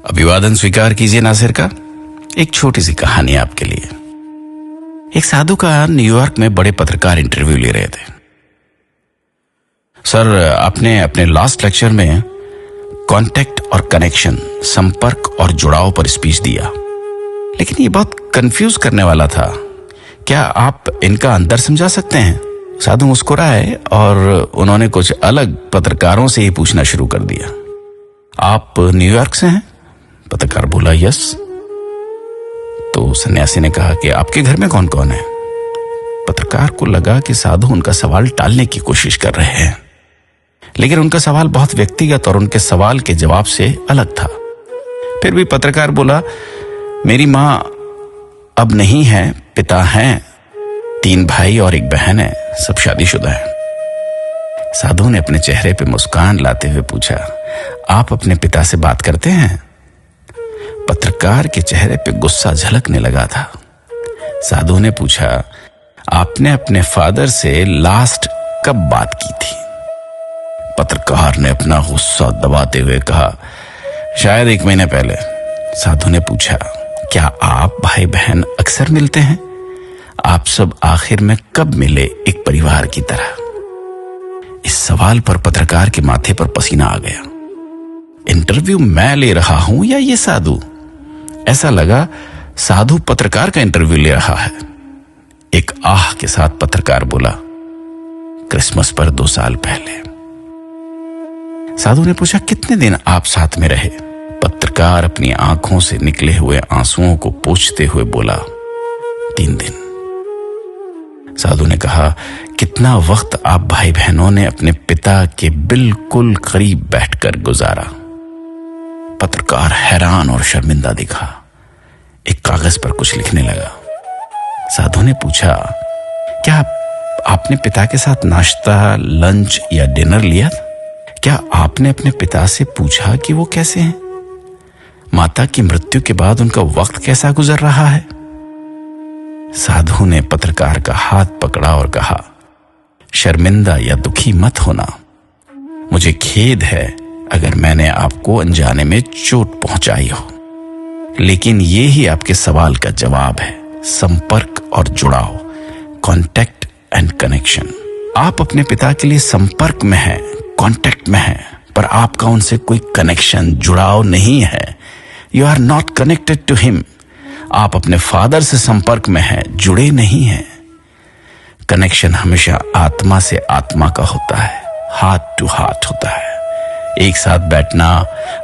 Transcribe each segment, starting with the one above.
अभिवादन स्वीकार कीजिए नासिर का। एक छोटी सी कहानी आपके लिए। एक साधु का न्यूयॉर्क में बड़े पत्रकार इंटरव्यू ले रहे थे। सर, आपने अपने लास्ट लेक्चर में कांटेक्ट और कनेक्शन, संपर्क और जुड़ाव पर स्पीच दिया, लेकिन ये बहुत कंफ्यूज करने वाला था। क्या आप इनका अंदर समझा सकते हैं? साधु मुस्कुराए और उन्होंने कुछ अलग पत्रकारों से ही पूछना शुरू कर दिया। आप न्यूयॉर्क से हैं? पत्रकार बोला, यस। तो सन्यासी ने कहा कि आपके घर में कौन कौन है? पत्रकार को लगा कि साधु उनका सवाल टालने की कोशिश कर रहे हैं, लेकिन उनका सवाल बहुत व्यक्तिगत और उनके सवाल के जवाब से अलग था। फिर भी पत्रकार बोला, मेरी मां अब नहीं है, पिता हैं, 3 भाई और 1 बहन है, सब शादीशुदा है। साधु ने अपने चेहरे पे मुस्कान लाते हुए पूछा, आप अपने पिता से बात करते हैं? पत्रकार के चेहरे पे गुस्सा झलकने लगा था। साधु ने पूछा, आपने अपने फादर से लास्ट कब बात की थी? पत्रकार ने अपना गुस्सा दबाते हुए कहा, शायद 1 महीने पहले। साधु ने पूछा, क्या आप भाई बहन अक्सर मिलते हैं? आप सब आखिर में कब मिले एक परिवार की तरह? इस सवाल पर पत्रकार के माथे पर पसीना आ गया। इंटरव्यू मैं ले रहा हूं या ये साधु? ऐसा लगा साधु पत्रकार का इंटरव्यू ले रहा है। एक आह के साथ पत्रकार बोला, क्रिसमस पर 2 साल पहले। साधु ने पूछा, कितने दिन आप साथ में रहे? पत्रकार अपनी आंखों से निकले हुए आंसुओं को पोंछते हुए बोला, 3 दिन। साधु ने कहा, कितना वक्त आप भाई बहनों ने अपने पिता के बिल्कुल करीब बैठकर गुजारा? पत्रकार हैरान और शर्मिंदा दिखा। एक कागज पर कुछ लिखने लगा। साधु ने पूछा, क्या आपने पिता के साथ नाश्ता, लंच या डिनर लिया? क्या आपने अपने पिता से पूछा कि वो कैसे हैं? माता की मृत्यु के बाद उनका वक्त कैसा गुजर रहा है? साधु ने पत्रकार का हाथ पकड़ा और कहा, शर्मिंदा या दुखी मत होना। मुझे खेद है अगर मैंने आपको अनजाने में चोट पहुंचाई हो, लेकिन ये ही आपके सवाल का जवाब है, संपर्क और जुड़ाव, कांटेक्ट एंड कनेक्शन। आप अपने पिता के लिए संपर्क में हैं, कांटेक्ट में हैं, पर आपका उनसे कोई कनेक्शन, जुड़ाव नहीं है। You are not connected to him. आप अपने फादर से संपर्क में हैं, जुड़े नहीं हैं। कनेक्शन हमेशा आत्मा से आत्मा का होता है, हार्ट टू हार्ट होता है। एक साथ बैठना,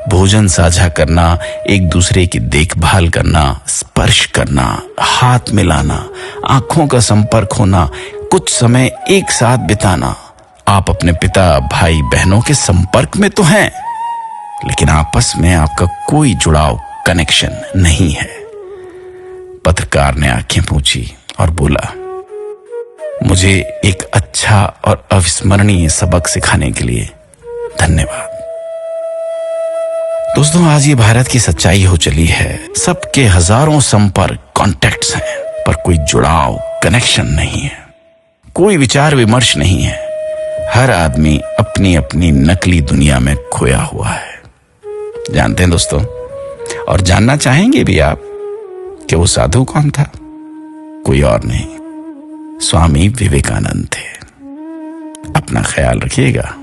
भोजन साझा करना, एक दूसरे की देखभाल करना, स्पर्श करना, हाथ मिलाना, आंखों का संपर्क होना, कुछ समय एक साथ बिताना। आप अपने पिता, भाई बहनों के संपर्क में तो हैं, लेकिन आपस में आपका कोई जुड़ाव, कनेक्शन नहीं है। पत्रकार ने आंखें पूछी और बोला, मुझे एक अच्छा और अविस्मरणीय सबक सिखाने के लिए धन्यवाद। दोस्तों, आज ये भारत की सच्चाई हो चली है। सबके हजारों संपर्क, कॉन्टैक्ट्स हैं, पर कोई जुड़ाव, कनेक्शन नहीं है। कोई विचार विमर्श नहीं है। हर आदमी अपनी अपनी नकली दुनिया में खोया हुआ है। जानते हैं दोस्तों, और जानना चाहेंगे भी आप कि वो साधु कौन था? कोई और नहीं, स्वामी विवेकानंद थे। अपना ख्याल रखिएगा।